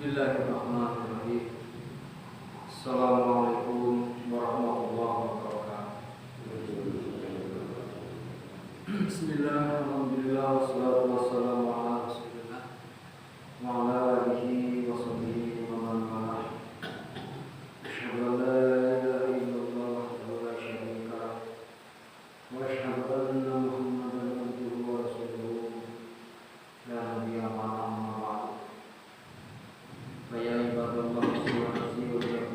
Bismillahirrahmanirrahim. Assalamualaikum warahmatullahi wabarakatuh. Bismillahirrahmanirrahim. Wassalatu wassalamu ala Rasulillah wa ala alihi wa sahbihi wa man walah. Asyhadu an la ilaha illallah wahdahu la syarika lah wa asyhadu anna Muhammadan abduhu wa rasuluh la nabiyya ba'dahu. Ya ibadallah subhanahu wa ta'ala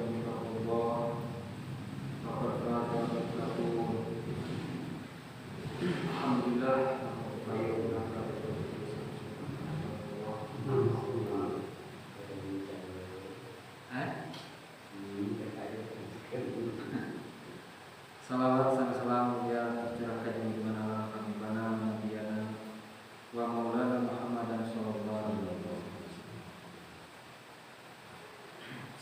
faqad faza muttaqun. Alhamdulillah. Salawat dan salam ya tercurahkan di mana kami bana nabiyana wa maulana Muhammadan sallallahu alaihi wasallam.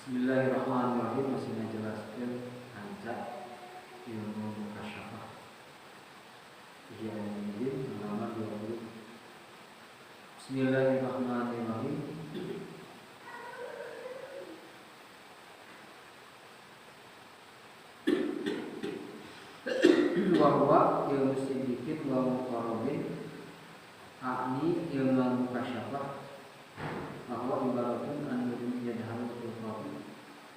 Bismillahirrahmanirrahim. Masih menjelaskan ancak ilmu mukasyafah. Ujian ini halaman 20. Bismillahirrahmanirrahim. Wa ilmu sidikin wa muqarrabin akni ilmu mukasyafah bahwa ibaratun an yadharu al-qawi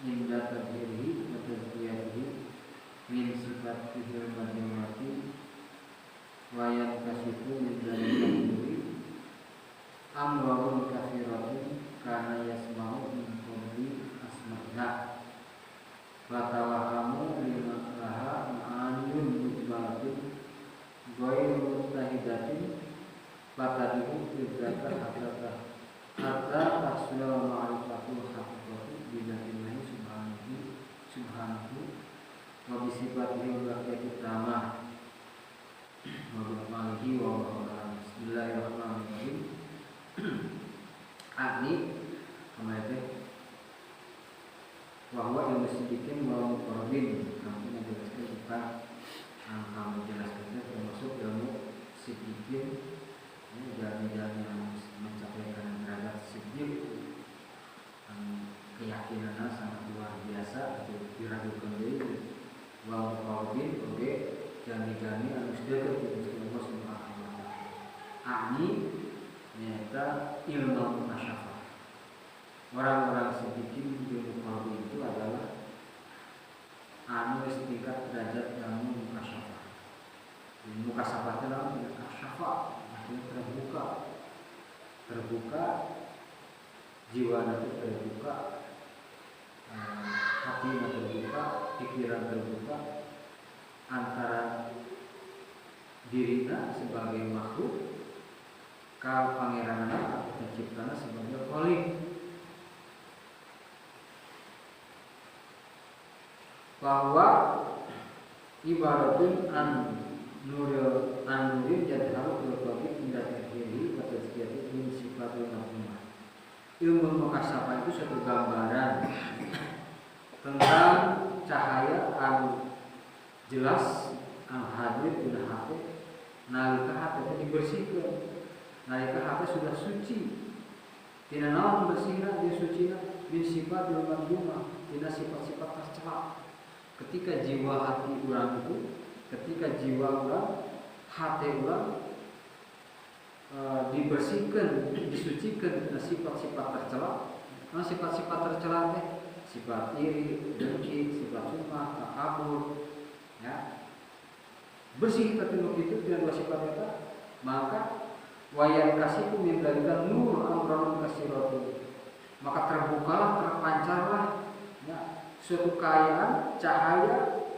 inda tadhirihi wa tazkiyatihi min sifatihi al-madhumati wa yankasifu min dhalika amrun kathiratun kana yasma'u min qawli asma'iha wa tawahamu lima laha ma'aniyun mujmalatun ghairu muttahidatin fatadihu fidrata hatta tasla ma'rifatul haqiqati bidzatillahi subhanahu wa bi sifatihi al-baqiyati tamah wa bi af'alihi wa af'alihi. Bismillahirrahmanirrahim. Akni kemarin bahwa ilmu sidikin wa muqarrabin kami menjelaskan tentang kami jelaskan termasuk ilmu sidikin jalan-jalan yang mencapai derajat sidik, keyakinan sangat luar biasa atau diragukan diri. Wa muqarrabin oge jani-jani anu sedekah kepada Allah Subhanahu wa taala. Ani nyata ilmu mukasyafah. Orang-orang sidikin ilmu muqarrabin itu adalah anu tingkat derajat ilmu mukasyafah. Mukasyafah itu adalah kasyafah, terbuka jiwa nanti terbuka, hati terbuka, pikiran terbuka antara dirinya sebagai makhluk ka pangeranna atau penciptana sebagai khaliq. Bahwa ibaratun nurin yadharu al-qawi inda tadhiri wa tazkiyati min sifatil mahmumah. Ilmu mukasyafah itu suatu gambaran tentang cahaya anu jelas anu hadir di hati nalika hati itu dibersihkan, nalika hati sudah suci. Tina naon bersihna dia sucina min sifatil mahmumah, tina sifat-sifat tercela. Ketika jiwa hati orang itu, ketika jiwa orang, hati orang dibersihkan, disucikan dari sifat-sifat tercela. Nah, sifat-sifat tercela teh sifat iri, dengki, sifat sumpah, takabur, ya. Bersih ketika itu dengan dua sifat itu, maka wayan kasihku memberikan nur amrun kasiratu. Maka terbukalah, terpancarlah, ya, suatu kekayaan cahaya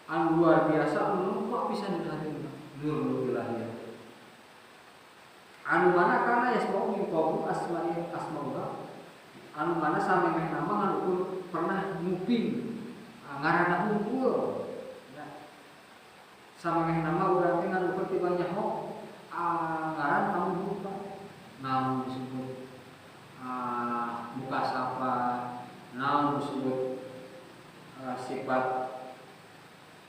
anu luar biasa menumpuk bisa di hati nur ilahiyah. Anu mana karena yasma'u min qawli asma'ullah. Anu mana sampai meh nama anu pernah nguping ngaranna hungkul. Ya. Sampai meh nama urang teh anu perti banyak ngaran kamu lupa. Namun disebut mukasyafah, namun disebut sifat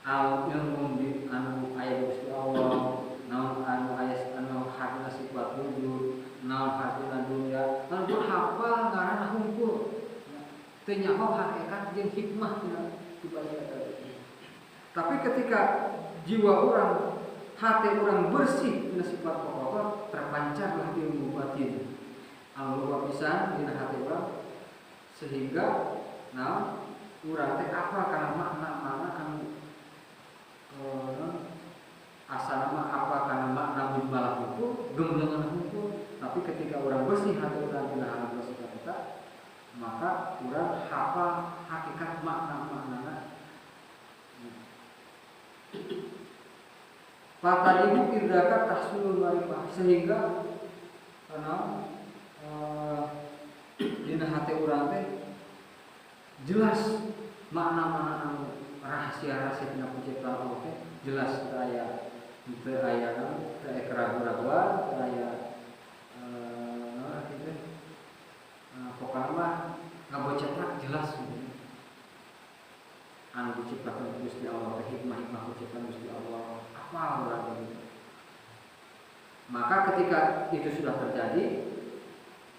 al-ilmu di anu ayat Gusti Allah, naon anu ayat anu hadna sifat wujud, naon hadna dunya, anu hafal ngaranna teu nyaho hakikat jeung hikmah di balik eta. Tapi ketika jiwa orang, hati orang bersih dina sifat pokok terpancarlah ilmu batin. Anu pisan dina hati orang sehingga urang teh apa kana makna-makna anu asal nama apa karena makna mimbalah hukum gemblengan hukum. Tapi ketika orang bersih hati orang dina hal bersifat kita, maka orang hafal hakikat makna-makna. Fatadimu idzaka tahsulul ma'rifah, sehingga karena dina hati orang teh jelas makna-makna rahasia-rahasia dina penciptaan Allah teh jelas aya teu aya keraguan-raguan, teu aya pokokna mah ngabocetak jelas anu diciptakan Gusti Allah, hikmah-hikmah penciptaan Gusti Allah apa urang gitu. Maka ketika itu sudah terjadi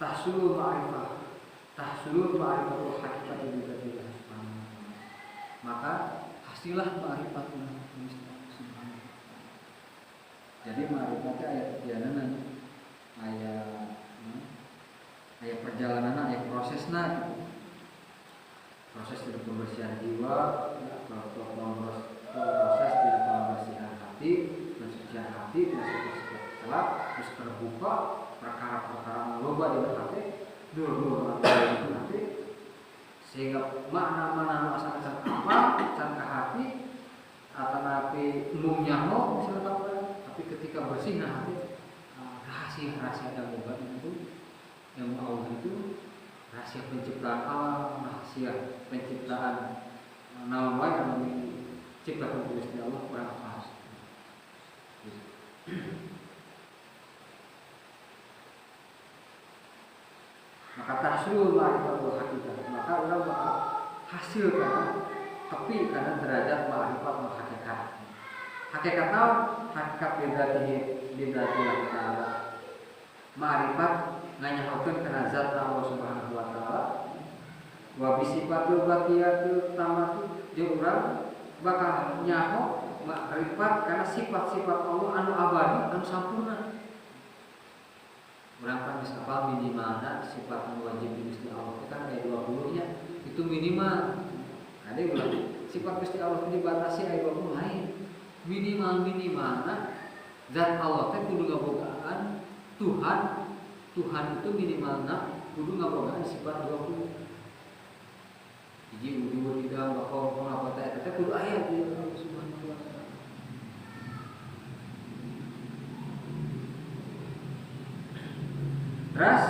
tahsulul ma'rifah hakikat yang diberikan subhanahu. Maka hasillah ma'rifat Gusti Allah subhanahu. Jadi ma'rifatnya aya perjalanan, aya perjalanan, aya prosesna gitu. Proses dari pembersihan jiwa, proses dari pembersihan hati, pensucian hati, sifat-sifat salah, terus terbuka perkara-perkara loba di hati, dulu hati, sehingga makna-makna asal-asal apa, can ka hati, atau napi umumnya misalnya tapi ketika bersih hati, rahasia-rahasia dalam obat itu, yang Allah itu rahasia penciptaan alam, rahasia penciptaan nama baik yang diciptakan Gusti Allah kurang pas. Maka tahsul ma'rifatul hakikat, maka orang bakal hasil tapi karena derajat ma'rifat hakikat. Hakikat naon? Hakikat bidzatihi ta'ala. Ma'rifat nganyahokeun kana zat Allah Subhanahu wa taala. Wa bi sifatil baqiyatil tamatu jeung urang bakal nyaho ma'rifat kana sifat-sifat Allah anu abadi, anu sampurna. Urang kan bisa apa minimalna sifat anu wajib di Gusti Allah itu kan aya 20 nya. Itu minimal. Ada urang sifat Gusti Allah dibatasi aya 20 lain. Minimalna zat Allah teh kudu ngabogaan Tuhan itu minimalna kudu ngabogaan sifat 20. Hiji wujud tidak bakal apa teh kudu aya di Allah Subhanahu wa taala. Terus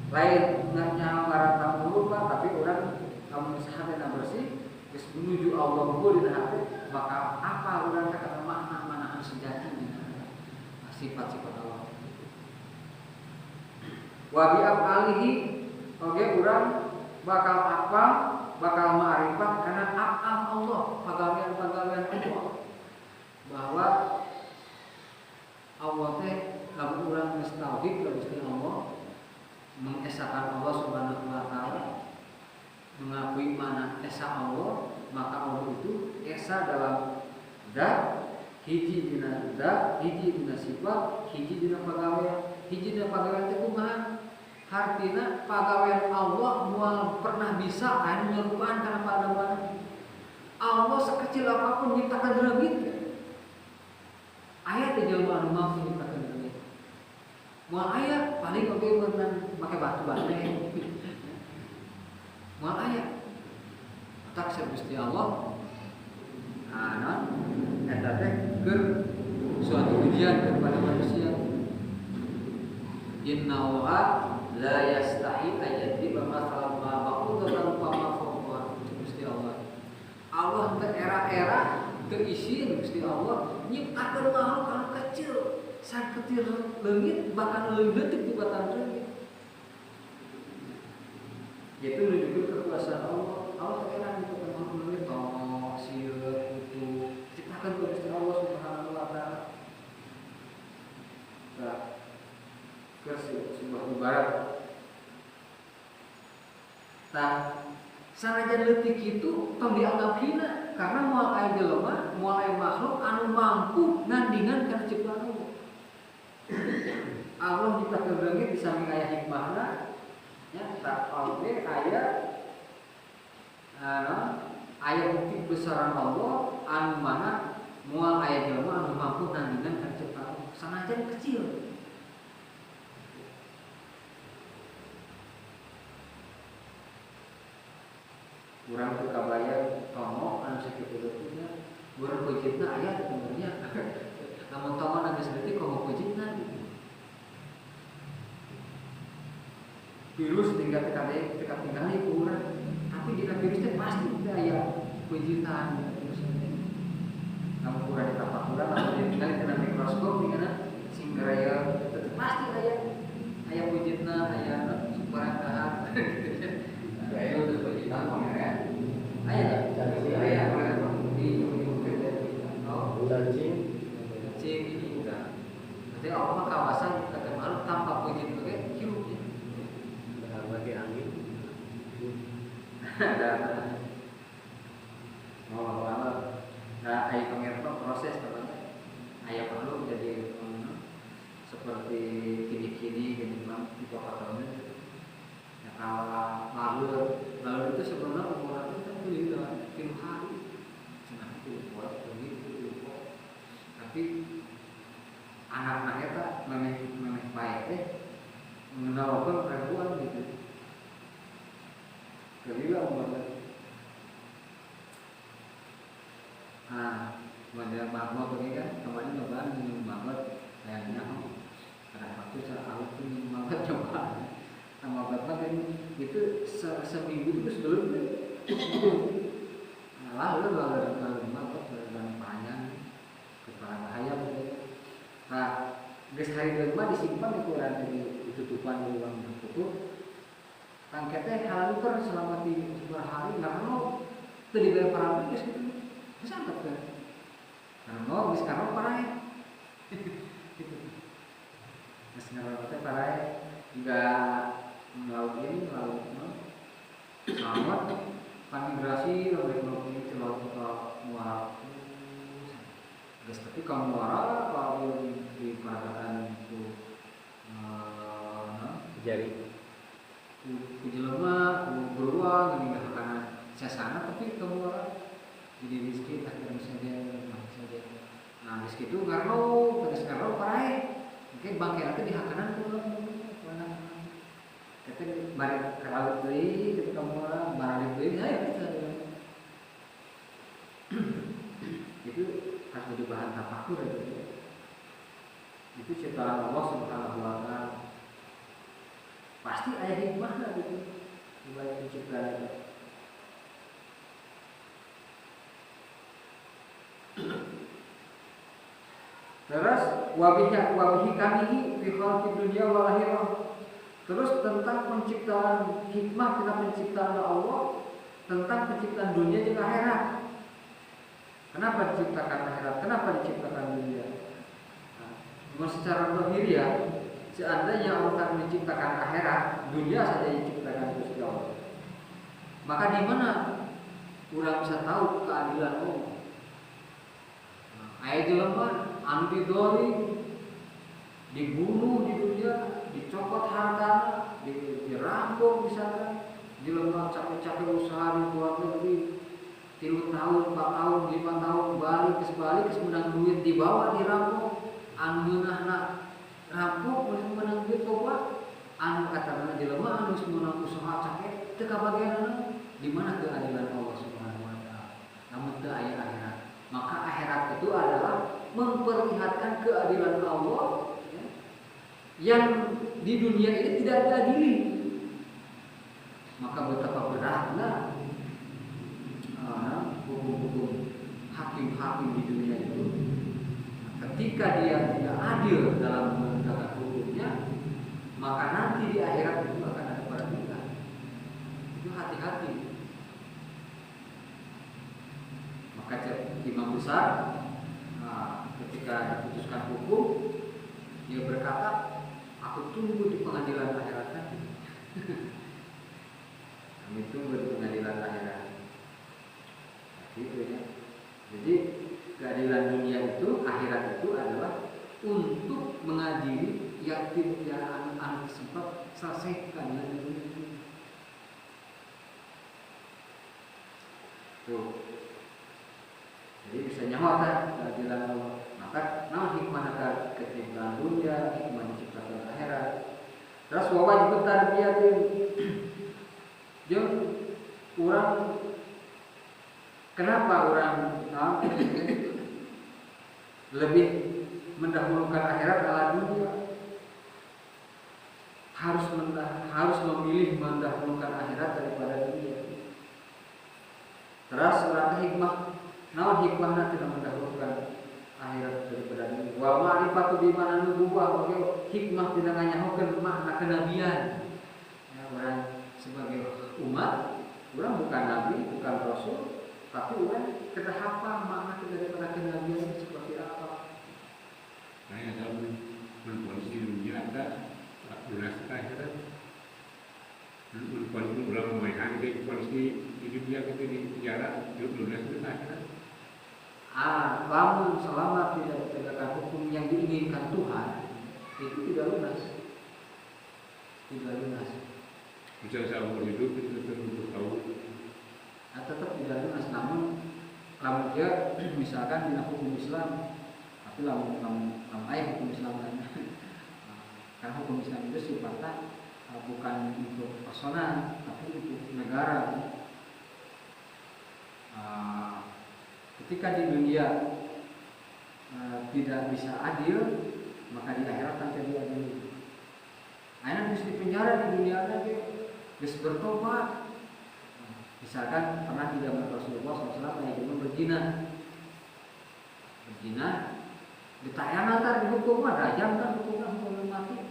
lain nyawa tamu lupa tapi orang kamu sahadana bersih geus menuju Allah unggul di hati, maka apa orang kata makna sejati sifat-sifat Allah. Wa bi afalihi oge urang bakal apa bakal ma'rifat karena afal Allah, pagawean-pagawean Allah, bahwa Allah teh lamun urang geus tauhid ka Gusti Allah, mengesakan Allah Subhanahu wa taala, mengakui mana esa Allah, maka Allah itu esa dalam zat, hiji dina zat, hiji dina sifat, hiji dina pagawean. Hiji dina pagawean teh kumaha? Hartina pagawean Allah moal pernah bisa anu nyerupaan kana padawan. Allah sekecil apapun nyiptakan reugit. Aya teh jelema anu mampu nyiptakan reugit. Moal aya paling oge meunang make batu bane. Moal aya. Tak Gusti Allah. Nah, eta teh keur suatu ujian kepada manusia. Inna Allah la yastahi ayati bamasalam ma ba'udatan fama fawqa. Gusti Allah. Allah teu era-era teu isin Gusti Allah nyiptakeun makhluk anu kecil saketir leungit bahkan leuwih leutik tibatan leungit. Itu menunjukkan kekuasaan Allah. Allah teu era nyiptakeun makhluk leungit tong sieun itu ciptakeun ku Gusti Allah Subhanahu wa taala. Nah, sebuah ibarat. Nah, sanajan leutik itu tong dianggap hina karena moal aya jelema, moal aya makhluk anu mampu nandingan kana ciptaan Allah. Allah nyiptakeun leungit di samping aya hikmahna nya tak oge aya bukti besaran Allah anu mana moal aya jelema anu mampu nandingan kana ciptaan Allah. Sanajan kecil. Urang teu kabayang tomo anu sakitu leutikna, urang peujeutna aya sebenarnya. Namun tomo anu sakitu komo peujeutna gitu. Virus tinggal tinggali ku urang, tapi dina virus teh pasti teu aya peujeutna virus teh. Namun urang ditapak urang lamun ditinggali tina mikroskop tinggalna sing garaya tetep pasti aya peujeutna, aya barang aya untuk peujeutna pameran. Aya di cing ini udah. Nanti Allah mah kawasan kata malu tanpa pujian oke hirup ya. Bagi angin. Ada mau apa? Nah, aya pengerto proses namanya. Aya perlu jadi seperti kini-kini gini bang di kota-kota. Ya kalau lalu itu sebenarnya umur itu kan tilu hari, cuma itu buat begitu. Tapi anak-anaknya tak memang baik mengenalkan perempuan gitu. Kelila umurnya. Model mabok ini kan kemarin nyobaan minum mabok kayaknya pada waktu saya aku minum mabok coba. Sama bapak kan itu seminggu itu sebelum itu lalu mabok dan panjang kepala ayam. Nah, geus hari deuma disimpan di kurang di tutupan di ruang tertutup. Tangketnya haluper selama 3 hari karena teu dibere parang geus gitu. Geus angkat kan. Karena geus karo parae. Gitu. Geus karo parae juga melalui selamat migrasi dari melalui celok muara guys tapi kalau muara kalau di perakaran itu jari ku jelema ku beruang gini karena sasana tapi ke muara jadi rezeki akhirnya saja nah rezeki itu karena parae mungkin bangkai itu dihakanan ku kita balik ke laut deui ketika mulai balik deui saya bisa itu harus jadi bahan tafakur itu ciptaan Allah Subhanahu wa taala pasti ada hikmahnya gitu di balik penciptaan itu. Terus wabihi kamihi fi khalqid dunya wal akhirah. Terus tentang penciptaan hikmah tentang penciptaan Allah, tentang penciptaan dunia dan akhirat. Kenapa diciptakan akhirat? Kenapa diciptakan dunia? Nah, secara zahir ya, seandainya Allah akan menciptakan akhirat, dunia saja diciptakan Gusti Allah. Maka di mana urang bisa tahu keadilan Allah? Aya jelema anu didoli, dibunuh di dunia, dicopot hartana, dirampok misalkan, jelema capek-capek usaha di luar negeri, 3 tahun, 4 tahun, 5 tahun balik menang duit dibawa dirampok, anu meunahna rampok menang duit coba, anu katana jelema anu menang usaha capek teu kabagianna, di mana keadilan Allah Subhanahu wa taala? Namun teu aya akhirat. Maka akhirat itu adalah memperlihatkan keadilan Allah yang di dunia ini tidak diadili. Maka betapa beratnya hukum-hukum hakim-hakim di dunia itu. Ketika dia tidak adil dalam menegakkan hukumnya, maka nanti di akhirat itu akan ada perbedaan. Itu hati-hati. Maka imam besar ketika diputuskan hukum, dia berkata, aku tunggu di pengadilan akhirat nanti. Kami tunggu di pengadilan akhirat. Jadi keadilan dunia itu, akhirat itu adalah untuk mengadili yatim yang anak sebab selesaikan yang di dunia ini. Tuh. Jadi bisa nyawa kan keadilan Allah. Maka naon hikmah ketika dunia, hikmah diciptakan akhirat. Terus wajib tarbiyatin. Jeung orang kenapa orang lebih mendahulukan akhirat ala dunia? Harus memilih mendahulukan akhirat daripada dunia. Terus orang hikmah, naon hikmahna tidak mendahulukan akhirat daripada dunia. Wa ma'rifatu bi mana nubuwah, hikmah tidak nganyahokeun makna kenabian. Ya, orang sebagai umat, orang bukan nabi, bukan rasul, tapi orang kita hafal makna daripada kenabian seperti apa. Nah, dalam kondisi dunia ada lunas akhirat. Kondisi ulang memahami kondisi di dunia kita di penjara lunas akhirat. Lamun selama tidak ditegakkan hukum yang diinginkan Tuhan, itu tidak lunas. Tidak lunas. Bisa seumur hidup itu tentu tahu. Tetap tidak lunas. Namun dia misalkan di hukum Islam, tapi lamun ayat hukum Islam kan, karena hukum Islam itu sifatnya bukan untuk personal, tapi untuk negara. Ketika di dunia tidak bisa adil, maka di akhirat akan jadi adil. Akhirnya bisa dipenjara di dunia lagi, bisa bertobat. Misalkan pernah di zaman Rasulullah SAW yang cuma berzina, ditayangan kan dihukum, ada jam kan hukumnya hukum mati.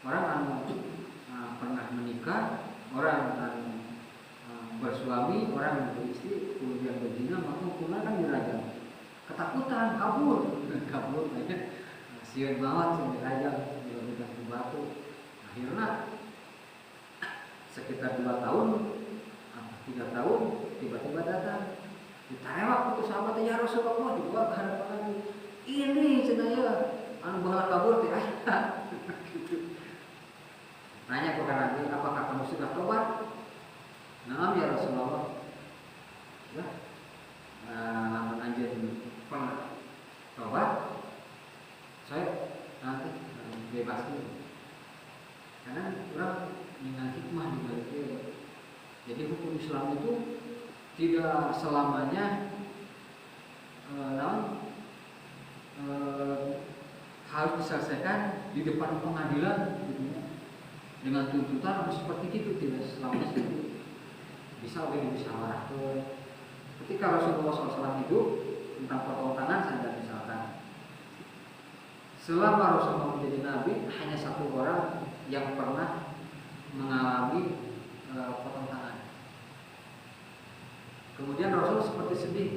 Orang pernah menikah, orang bersuami, orang beristri, kemudian berzina, maka hukumnya kan dirajam. Ketakutan, kabur banyak. Siun banget, siun dirajam, dilakukan ke batu. Akhirnya sekitar 2 tahun, 3 tahun, tiba-tiba datang. Ditanya waktu sahabat, ya Rasulullah, dibawa ke hadapan Nabi. Ini cenaya, bahala kabur teh aya. Nanya kepada Nabi, apakah kamu sudah tobat? Naam ya Rasulullah. Ya. Namun anjir pernah tobat, saya nanti bebas dulu. Karena orang dengan hikmah di baliknya. Jadi hukum Islam itu tidak selamanya harus diselesaikan di depan pengadilan gitu, dengan tuntutan seperti itu, tidak selamanya itu. Bisa dimusyawarahkan. Ketika Rasulullah SAW hidup tentang potong tangan saja misalkan, selama Rasulullah menjadi Nabi hanya 1 orang yang pernah mengalami potong tangan. Kemudian Rasul seperti sedih.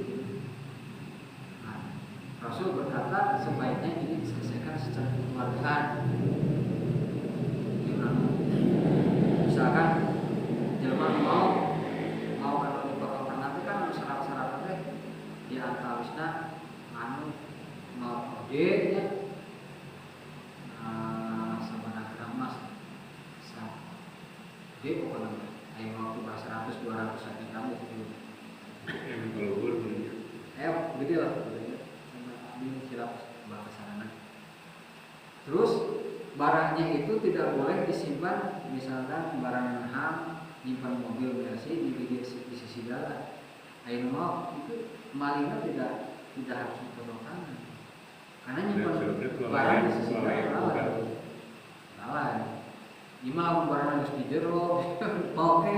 Rasul berkata sebaiknya ini diselesaikan secara kekeluargaan. Misalkan Jerman mau kalau dipotong tangan itu kan syarat-syaratnya di antawisna mau ya sama mas dia bukan ayo waktu bahasa 100-200 saja kamu gitu. Yang keluar Begitu lah ini silap bahasa sana. Terus barangnya itu tidak boleh disimpan, misalkan barang ham nyimpan mobil Mercy di sisi jalan. Ayo mau itu malingnya tidak harus dipotong tangan. Karena nyimpan barang di sisi jalan salah. Ini malah barang harus dijero, oke,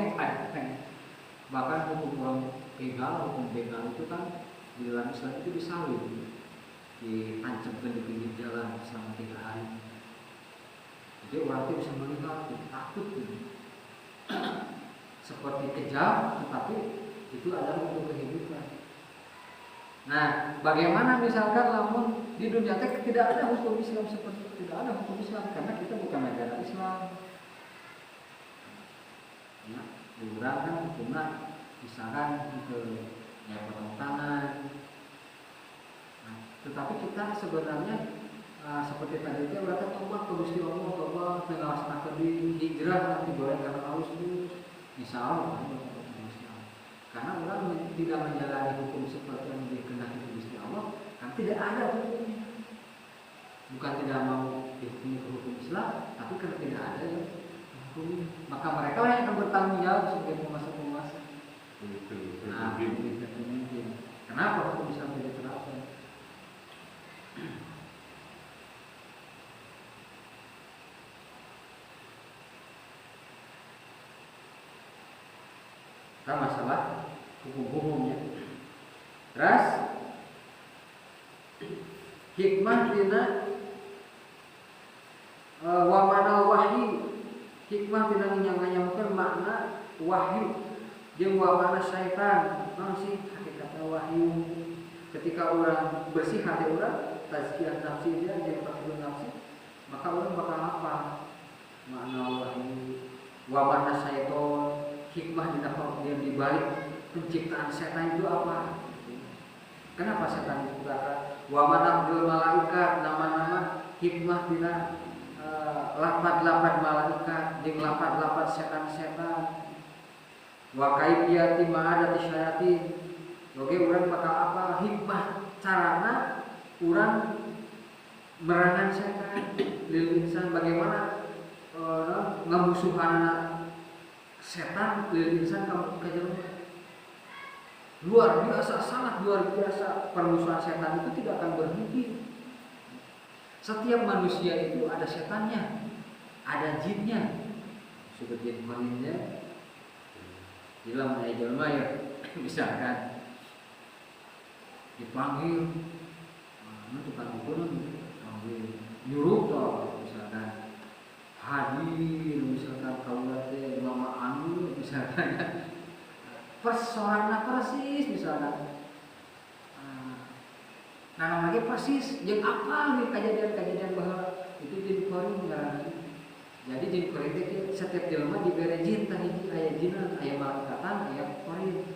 bahkan hukum begal itu kan di dalam Islam itu disalib, ditancapkan di pinggir jalan selama 3 hari. Jadi orang itu bisa melihat, takut gitu. Seperti kejam, tetapi itu adalah untuk kehidupan. Nah, bagaimana misalkan namun di dunia tidak ada hukum Islam seperti itu, tidak ada hukum Islam karena kita bukan negara Islam. Nah, diurang kan hukumnya misalkan ke potong tangan, tapi kita sebenarnya seperti tadi itu berarti tobat ke Gusti Allah, tobat ngalaksanakeun di hijrah nanti boleh karena harus terus insyaallah karena orang tidak menjalani hukum seperti yang dikehendaki Gusti Allah kan tidak ada hukumnya. Bukan tidak mau dihukumi ke hukum Islam, tapi kan tidak ada yang hukum. Maka mereka lah yang akan bertanggung jawab sebagai penguasa-penguasa. Nah, pemimpin. Kenapa hukum Islam tidak diterapkan? Kita masalah hukum-hukumnya. Terus hikmah dina wa mana wahyu, hikmah dina nyanganyamkeun makna wahyu jeung wa mana syaitan. Naon sih hakikatna wahyu? Ketika orang bersih hati orang, tazkiyah nafsi dia jeung taqwa nafsi, maka orang bakal apa? Makna wahyu. Wa mana syaitan, hikmah di balik penciptaan setan itu apa? Kenapa setan diciptakan? Wa manabdul malaikat, nama-nama hikmah dina lapat-lapat malaikat jeung lapat-lapat setan-setan. Wa kaifiyati ma'adati syayatin. Oke, urang bakal apa? Hikmah carana urang merangan setan lil insan, bagaimana ngamusuhanna setan lil insan ka jelema. Luar biasa, sangat luar biasa. Permusuhan setan itu tidak akan berhenti. Setiap manusia itu ada setannya, ada jinnya. Sudah jin maninnya dalam ayat jelma ya, misalkan dipanggil, tukang ukur panggil, nyuruh toh, misalkan hadir, misalkan kaulah teh mama anu, misalkan persoalannya persis misalnya. Nah lagi persis jeung apa nih kejadian-kejadian bahwa itu jin koring ngaranna. Jadi jin koring teh setiap jelema dibere jin tah hiji aya jinan, aya malaikatan, aya koring.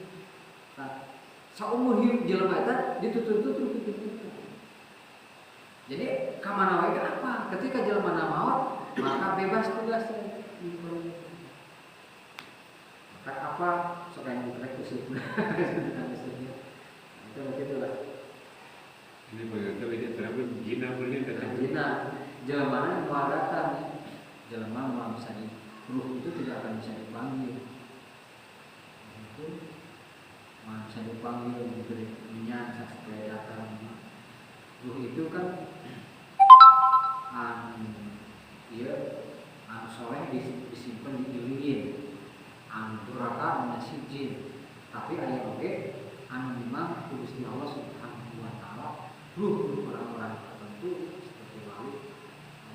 Nah, saumur hidup jelema eta ditutur-tutur kitu. Jadi ka mana wae apa? Ketika jelema maot, maka bebas tugasnya jin koring. Apa sok yang direkusi itu begitulah. Ini bagaimana ini terlalu jina boleh datang. Jina jelema mau datang, jelema mau bisa ruh itu tidak akan bisa dipanggil. Itu mau bisa dipanggil diberi minyak supaya datang. Ruh itu kan soleh disimpan di ilingin. Duraka masih jin, tapi aya oge anu memang Gusti Allah Subhanahu wa taala ruh orang-orang tertentu seperti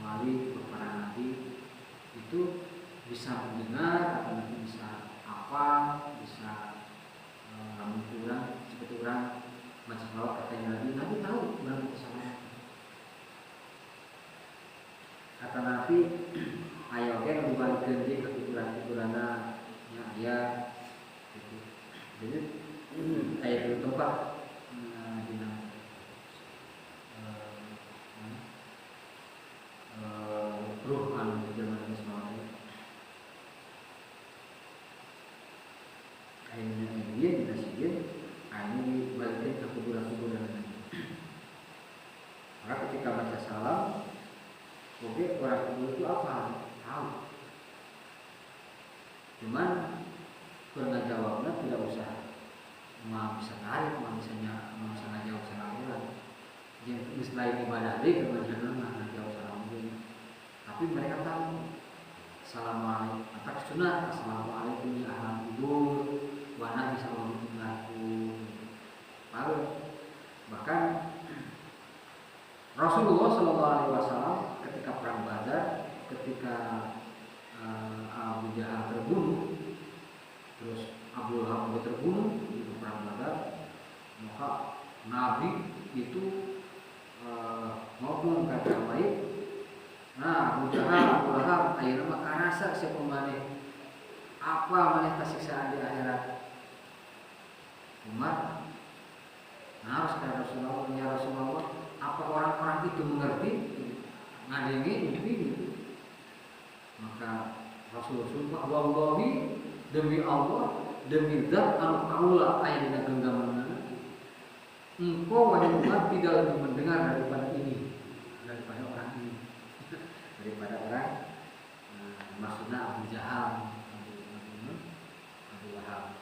wali, para nabi itu bisa mendengar atau nanti bisa apa, bisa kurang seperti orang macam kalau katanya nabi tahu orang kesalahan. Kata nabi aya oge nu dibalikeun di kepikiran-pikiranna ya gitu. Jadi ayat itu tempat ruh anu di zaman Islam ayatnya dia dinasihin ini balikin ke kuburan-kuburan. Maka ketika baca salam oke orang kubur itu apa? Tahu. Cuman karena jawabnya tidak usah bisa tarik, bisa ngajawab salam. Jadi selain ibadah dia kemudian ngajawab salam. Tapi mereka tahu assalamualaikum, kata sunat assalamualaikum ya ahlan kubur, wa nabi sallallahu alaihi wasallam. Bahkan Rasulullah sallallahu alaihi wasallam ketika perang Badar, ketika Abu Jahal terbunuh, terus Abu Lahab terbunuh di perang Badar, maka Nabi itu ngomong kata baik, nah Abu Jahal, Abu Lahab, ayeuna mah karasa siapa maneh, apa maneh kasiksaan di akhirat. Umar, nah harus kata Rasulullah, ya Rasulullah, apa orang-orang itu mengerti ngadengi mimpi gitu. Maka Rasul sumpah wallahi demi Allah demi zat anu kaula aya dina genggaman engkau wahai umat tidak lebih mendengar daripada ini, daripada orang ini, daripada orang maksudnya Abu Jahal, Abu Lahab.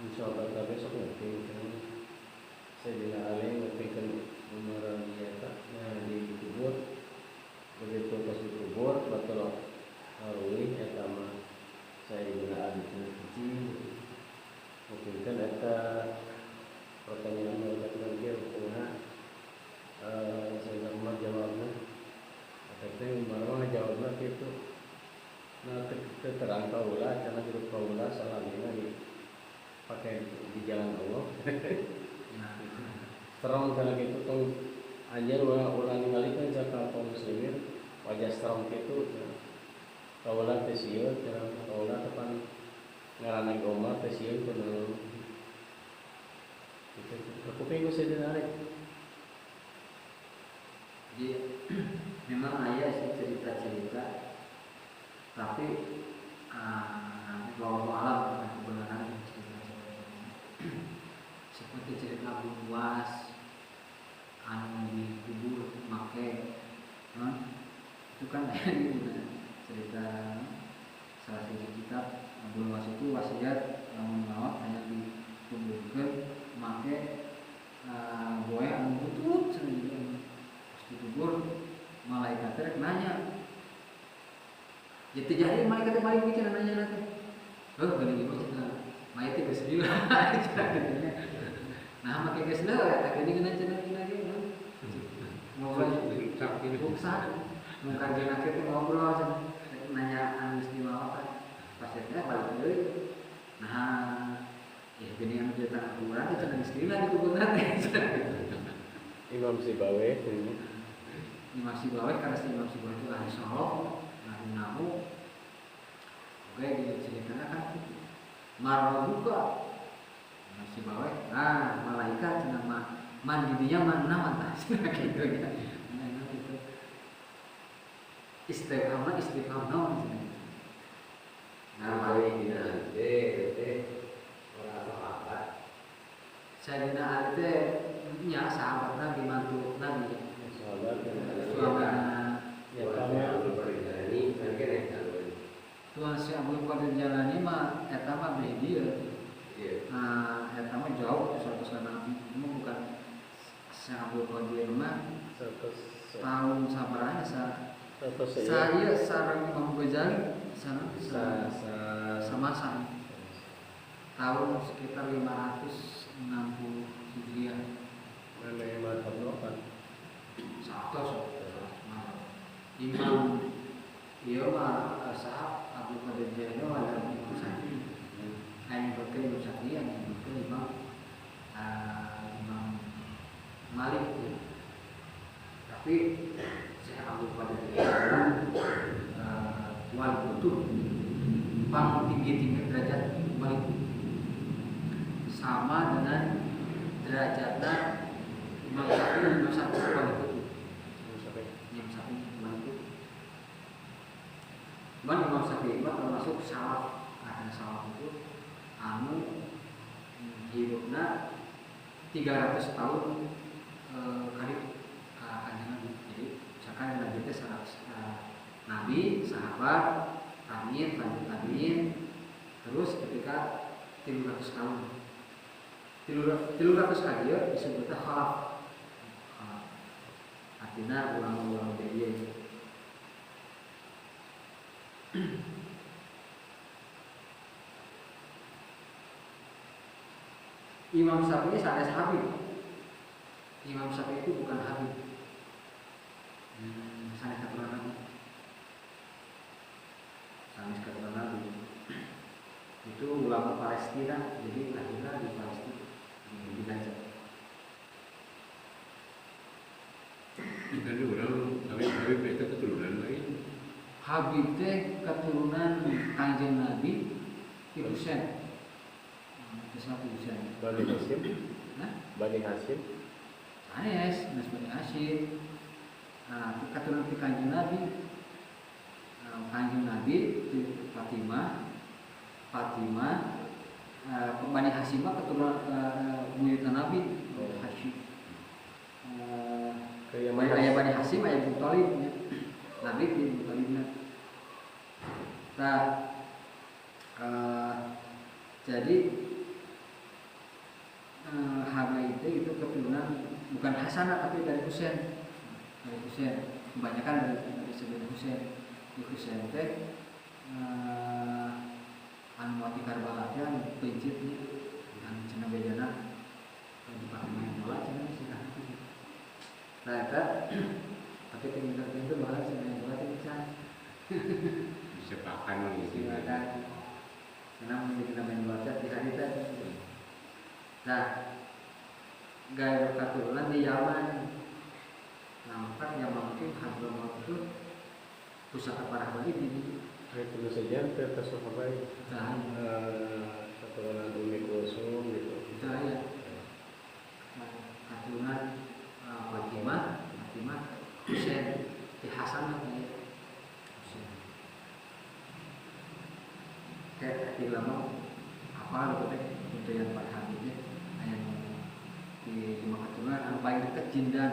Insyaallah tapi sok ngerti kan. Sayyidina Ali ngertikan umur dia dikubur. Begitu pas dikubur batal harui eta mah Sayyidina Ali kecil. Mungkin kan eta pertanyaan mereka terakhir karena Sayyidina Umar jawabnya tapi Umar jawabnya gitu. Nah terang kaulah karena hidup kaulah salamina pakai di jalan Allah. Serong karena gitu tong anjir ulang ninggalikeun ka kaum muslimin wajah serong kitu kaulah teh sieun kaulah tepan ngaranna Umar teh sieun kudu itu kuping geus Sayyidina Ali. Jadi memang ayah sih cerita-cerita, tapi bahwa alam kebenaran seperti cerita Abu Nuwas anu dikubur make itu kan cerita salah satu kitab. Abu Nuwas itu wasiat lamun maot hanya dikuburkeun make boe anu butut cenah dikubur malaikat rek nanya. Ya teu jadi malaikat balik bicara nanya nanti. Geuning ieu cenah mayit geus gila. Nah make geus leuh eta geuning cenah lagi. Ngobrol buksan. Mun kajian akhir teh ngobrol cenah nanya anu istimewa apa. Pas teh balik deui. Nah, ya geuning anu cerita kuburan teh cenah geus gila di kuburan teh. Imam Sibawe ini Imam Sibawe karena Imam Sibawe itu ahli sholat, ahli nahu. Oke, diceritakan kan marah juga Imam Sibawe. Nah, malaikat cenah mandidinya mana mantah gitu ya. Nah, gitu. Istifham naon cenah. Nah, Sayyidina Ali orang sahabat. Sayyidina Ali teh nya sahabat Nabi, mantu Nabi. sahabat Suamana ya Orang kami yang berjalani kan kena calon. Tuhan si Abdul Qadir Jalani mah eta mah beda dia. Iya. Nah, eta mah jauh ke suatu Nabi. Cuma bukan si Abdul Qadir mah tahun sabaranya saya sareng Imam Ghazali sama tahun sekitar 560 Hijriah. mana mazhab apa? Satu Imam iya mah sahab Abdul Qadir Jalani adalah Imam Syafi'i. Yang berkata Imam Syafi'i yang berkata Imam Malik ya. Tapi saya Abdul Qadir Jalani wali kutub pang tinggi derajat wali sama dengan derajatnya Imam Syafi'i wali kutub. Imam Syafi'i wali kutub. Imam Syafi'i termasuk salaf. Karena salaf itu anu hidupnya 300 tahun kali kanjeng Nabi. Jadi misalkan Nabi itu Nabi, sahabat, tabiin, lanjut tabiin, terus ketika 300 tahun 300 kali ya disebutnya khalaf. Artinya ulang-ulang dia. Imam Syafi'i sanes Habib. Imam Syafi'i itu bukan Habib. Sanes keturunan Nabi. Sanes keturunan Nabi. Itu ulama Palestina, jadi lahirnya di Palestina, di Gaza. Kita ini orang Habib itu keturunan lain. Habib teh keturunan Kanjeng Nabi Husain. Itu satu Husain. Bani Hasyim Nah, Bani Hasyim. sanes Nas Bani Hasyim. Nah, keturunan ti Kanjeng Nabi. Kanjeng Nabi itu Fatimah, Bani Hasyim keturunan buyutna Nabi Hasyim. Ayah Bani Hasyim, ayah Abu Thalib, Nabi di Abu Thalibna. Nah, jadi Habaib itu keturunan bukan Hasanah tapi dari Husain. Dari Husain, kebanyakan dari Sayyidina Husain. Di Husain teh anu mati Karbala teh anu pencit nih, anu cenah bejana dipakai main bola cenah sih. Nah, tapi tinggal itu bahas main bola teh bisa. Disepakan gitu. Silakan. Karena kita main bola di hari teh. Nah, gaya keturunan di Yaman. Nampak Yaman itu Hadramaut itu pusat para wali ini. Itu saja kita sahabat. Nah, Keturunan Umi Kulsum gitu. itu ya. Keturunan Fatimah, Husain, di Hasan ya. Husain. Kayak di lama apa gitu itu yang Pak Habib yang di lima keturunan yang paling dekat Jindan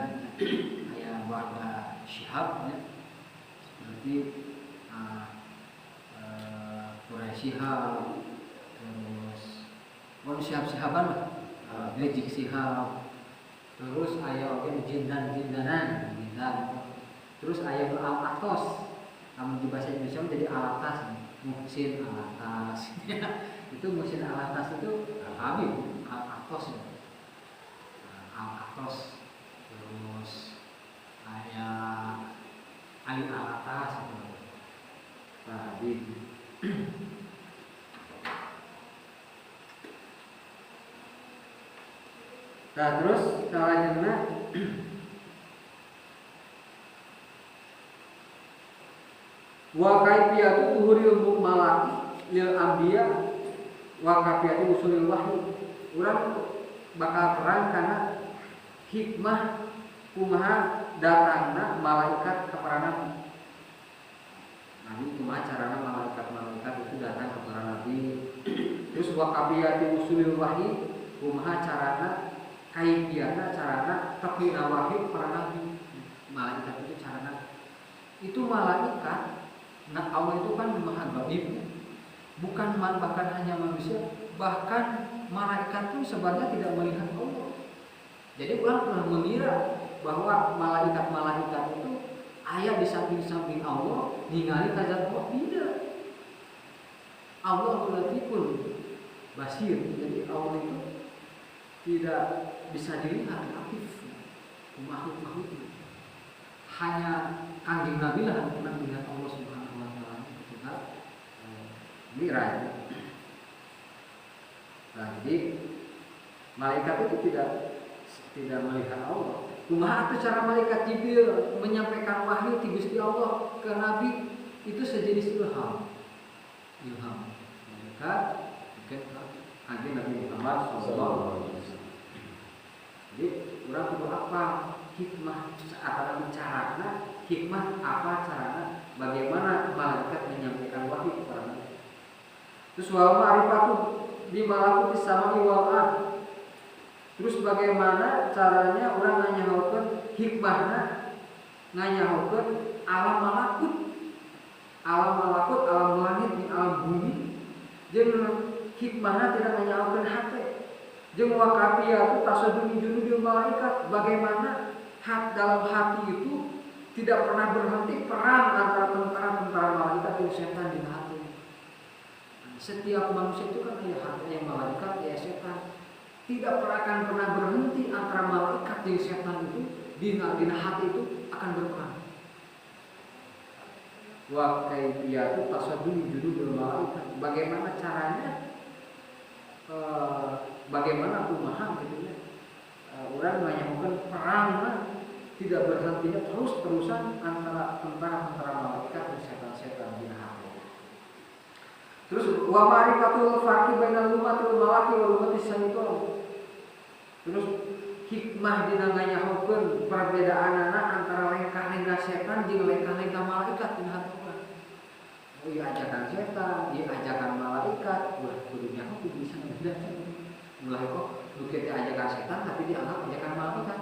yang warga Syihab ya. Seperti Quraisy Syihab, terus Syihab-Syihaban lah, Bejik Syihab, terus ayah oke Jindan, terus ayah Al-Atos, namun di bahasa Indonesia menjadi Al-Atas, Muhsin Al-Atas. Itu Muhsin Al-Atas itu Habib Al-Atos ya. Al-Atos, terus ayah Ali Al-Atas itu Pak Habib. Nah terus selanjutnya wa kaifiyatu tuhuril malaki lil anbiya wa kaifiyatu usulil wahyi. Urang bakal perang karena hikmah kumaha datangna malaikat ka para nabi. Nabi kumaha carana malaikat itu datang ke para nabi. Terus wa kaifiyatu usulil wahyi kumaha carana kaifiyatna carana tepina wahyu para nabi. Malaikat itu carana itu malaikat. Nah Allah itu kan maha gaib, bukan bahkan hanya manusia, bahkan malaikat itu sebenarnya tidak melihat Allah. Jadi orang pernah mengira bahwa malaikat itu ayat di samping Allah ningali kazat Allah. Tidak. Allah latiful basir. Jadi Allah itu tidak bisa dilihat latif makhluk itu. Hanya Kanjeng Nabi lah yang pernah melihat Allah Subhanahu wa taala ketika Mi'raj. Nah, jadi malaikat itu tidak melihat Allah. Kumaha itu cara malaikat Jibril menyampaikan wahyu ti Gusti Allah ke Nabi itu sejenis ilham. Malaikat mungkin Kanjeng Nabi Muhammad SAW. Jadi orang perlu apa hikmah akan bicara, hikmah apa caranya, bagaimana malaikat menyampaikan wahyu kepada Nabi. Terus wa ma'rifatu bi malakuti samai wal ard. Terus bagaimana caranya orang nganyahokeun hikmahna nganyahokeun alam malakut, alam langit di alam bumi. Jeung hikmahna tidak nganyahokeun hate. Jeung wa kafiyatu tasaddumi junudil malaikat, bagaimana dalam hati itu tidak pernah berhenti perang antara tentara malaikat dan setan di hati. Setiap manusia itu kan ada hati yang malaikat, ya setan. Tidak akan pernah berhenti antara malaikat dan setan itu di hati itu akan berperang. Wa kaifiyatu tasaddumi junudil malaikat, bagaimana caranya? Bagaimana kumaha gitu ya. Orang menyampaikan perang tidak berhentinya terus-terusan antara tentara malaikat dan setan-setan di hati. Terus wa ma'rifatul farqi bainal lummatil malaki wal lummati syaitan. Terus hikmah dina nganyahokeun perbedaanana antara lengkah-lengkah setan jeung lengkah-lengkah malaikat dina hati urang. Oh iya ajakan setan, iya ajakan malaikat, wah kudu nyaho kudu bisa bedakan. Mulai kok nu kieu ajakan setan tapi dianggap ajakan malaikat.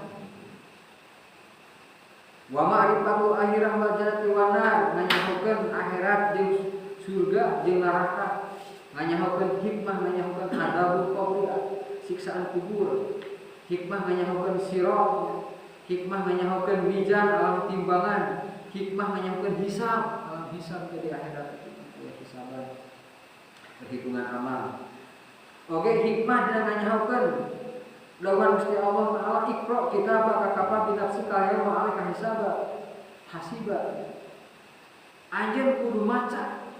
Wa ma'rifatul akhirah wal jannati wan nar, nganyahokeun akhirat jeung surga jeung neraka. Nganyahokeun hikmah, nganyahokeun adabul qabri, siksaan kubur. Hikmah nganyahokeun sirat, hikmah nganyahokeun mizan alam timbangan, hikmah nganyahokeun hisab, alam hisab di akhirat ya hisaban perhitungan amal. Oke, hikmah dan nganyahokeun lawan Gusti Allah Taala iqra kitabaka kafa bi nafsika yauma 'alaika hisaba hasiba. Anjeun kudu maca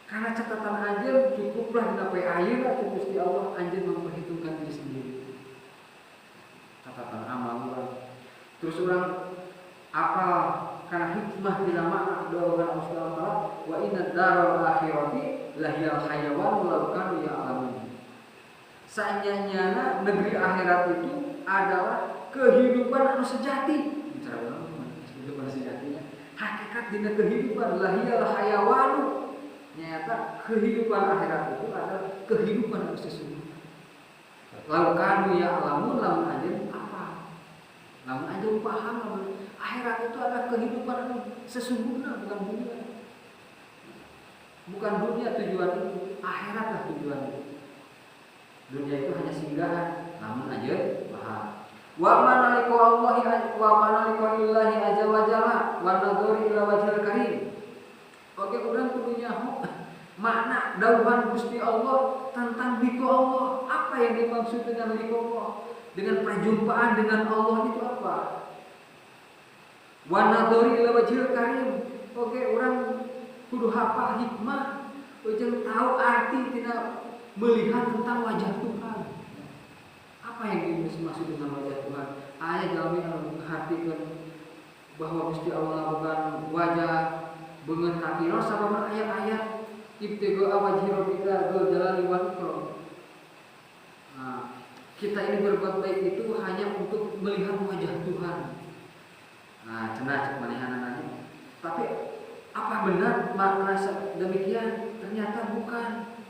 karena catatan anjeun cukuplah dina poe ayeuna ku Gusti Allah anjeun memperhitungkan diri sendiri. Catatan amal orang. Terus orang apa karena hikmah dina makna doa Allah Taala wa inna daral akhirati lahiyal hayawan law kanu ya'lamun. Sanyanyana negeri akhirat itu adalah kehidupan anu sejati. Bicara orang kehidupan sejatinya. Hakikat dina kehidupan lahiyal hayawanu. Nyata kehidupan akhirat itu adalah kehidupan anu sesungguhnya. Lalu kanu ya'lamun lamun anjeun namun anjing paham akhirat itu adalah kehidupan sesungguhnya, bukan dunia. Bukan dunia tujuan itu, akhiratlah tujuan itu. Dunia itu hanya singgahan, namun aja paham. Wa manaliko Allahi wa manaliko illahi azza wa jalla wa nadhuri ila wajhil karim. Oke, urang kudu nyaho makna dauhan Gusti Allah tentang liko Allah. Apa yang dimaksud dengan liko Allah? Dengan perjumpaan dengan Allah itu apa? Wa nadhuri ila wajhil karim. Oke, orang kudu hafal hikmah, ujung tahu arti tina melihat tentang wajah Tuhan. Apa yang dimaksud dengan wajah Tuhan? Ayat jalmi anu ngartikeun bahwa Gusti Allah bukan wajah beungeun kakiro sabab ayat-ayat ibtigo wajhi rabbika dzul jalali wal ikram. Kita ini berbuat baik itu hanya untuk melihat wajah Tuhan. Nah, cenah cek manehanana. Tapi apa benar makna demikian? Ternyata bukan.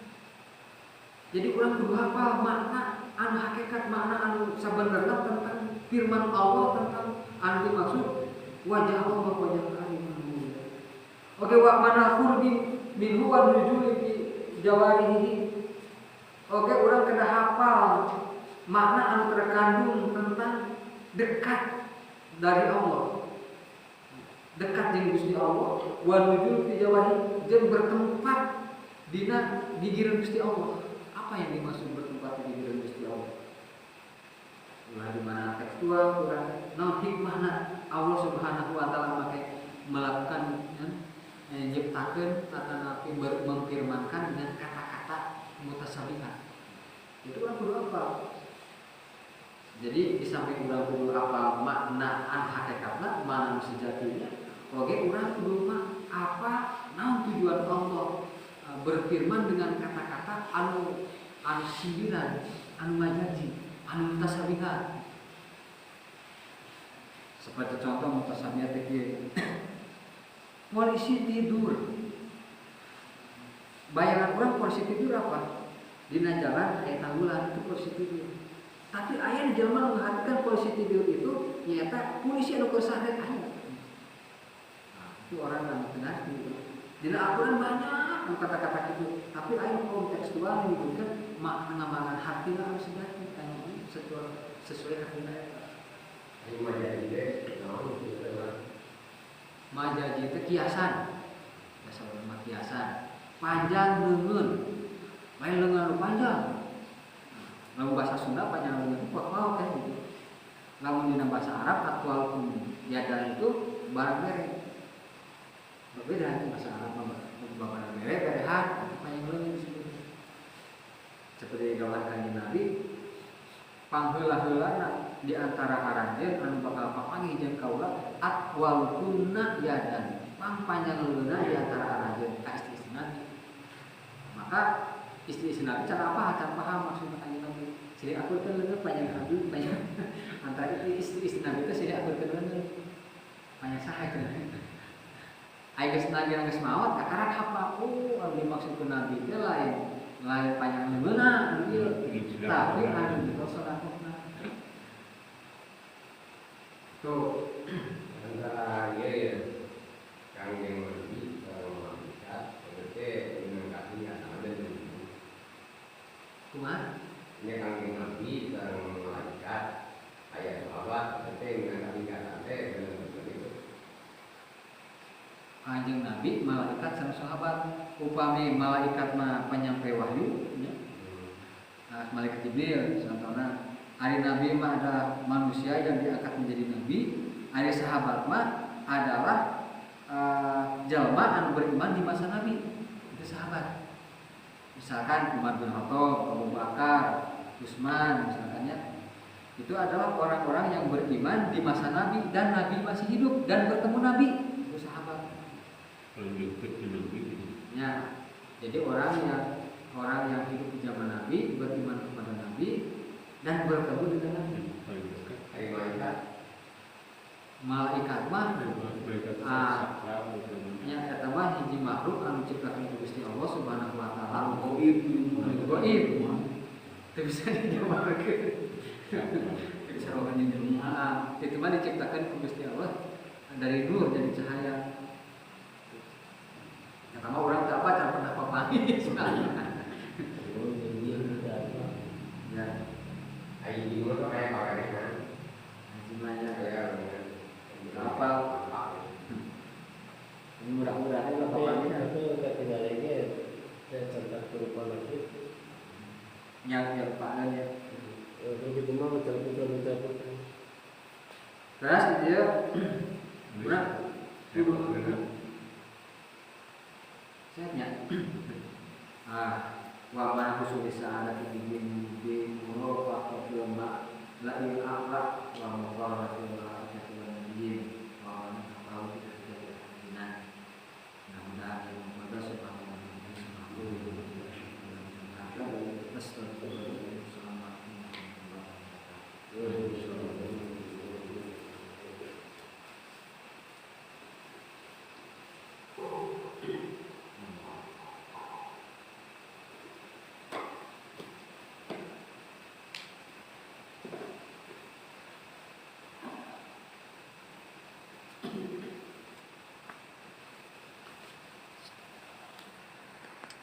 Jadi orang kudu hafal makna anu hakikat makna anu sabenerna tentang firman Allah tentang anu dimaksud wajah Allah wajah karim. Oke, wa mana qurbi minhu wa nujuli fi jawarihi. Oke, orang kena hafal makna anu terkandung tentang dekat dari Allah, dekat dengan Gusti Allah, wa nujul fi jawahi jeung bertempat dina gigireun Gusti Allah. Apa yang dimaksud bertempat di gigireun Gusti Allah? Ulah di mana tekstual urang naon hikmahna Allah Subhanahu wa taala make melakukan nyiptakeun atau memfirmankan dengan kata-kata mutasabihat. Itu kan kudu apa? Jadi di samping urang kudu apa makna hakikatna, makna sejatinya, oke urang kudu apa naon tujuan Allah berfirman dengan kata-kata anu sindiran, anu majazi, anu mutasabihat. Seperti contoh mutasabihat teh polisi tidur. Bayangan orang polisi tidur apa? Dina jalan aya tanggulan itu polisi tidur. Tapi aya di jelema menghatikan polisi tidur itu nyata polisi anu keusahreun aya. Nah, itu orang yang benar gitu. Dina Al-Qur'an banyak kata-kata gitu, tapi aya kontekstual yang diberikan makna hartina anu sejati anu sesuai hartina eta. Ini majaji teh naon gitu. Majaji teh kiasan. Bahasa urang kiasan. Panjang leungeun. Lain leungeun panjang. Lamun bahasa Sunda panjang leungeun kuat kan gitu. Lamun dina bahasa Arab atwal yada itu barang mere. Berbeda bahasa Arab barang mere berehat panjang leungeun disebut. Seperti dawuh Kanjeng Nabi, pangheula-heulana di antara aranjeun anu bakal papanggih jeung kaula atwal kunna yadan. Panjang leungeunna di antara aranjeun ka istri Nabi. Maka istri Nabi cara apa? Cara paham maksudnya Kanjeng Nabi. Jadi aku kan lebih banyak Nabi banyak antara itu istri Nabi itu jadi aku kan banyak saha itu. Ayo geus Nabi yang geus maot kakarak apa anu dimaksud ku Nabi teh lain panjang beuna ieu. Tapi anu dipersoalkan. Tuh antara ya kangjeng Nabi sareng malaikat berarti menangkapi ada di kumaha? ini kangjeng Nabi sareng malaikat ayat sahabat berarti menangkapi kata benar itu. Kanjeng Nabi malaikat sareng sahabat upami malaikat mah penyampai wahyu nya. Malaikat Jibril contohna hari Nabi mah ada manusia yang diangkat menjadi nabi, hari sahabat mah adalah jalma anu beriman di masa Nabi. Itu sahabat. Misalkan Umar bin Khattab, Abu Bakar, Utsman misalkannya. Itu adalah orang-orang yang beriman di masa Nabi dan Nabi masih hidup dan bertemu Nabi. Itu sahabat. Ya. Jadi orang yang hidup di zaman Nabi, beriman kepada Nabi dan bertemu dengan Nabi. Hari malaikat Malaikat mah nya eta mah hiji makhluk anu ciptakeun ku Gusti Allah Subhanahu wa taala. Gaib. Teu bisa dijabarkeun. Teu bisa dijabarkeun. Itu mah diciptakeun ku Gusti Allah dari nur jadi cahaya. Eta mah urang teu apa cara pernah papangi. Ya. ayi di mana kayak pakaian Gimana ya apa? Ini mudah-mudahan juga papangi. Itu ketinggalan lagi dan contoh berupa lagi. Yang panen ya. Begitu mau cabut. Terus dia udah sehatnya. Wa mana khusus ada di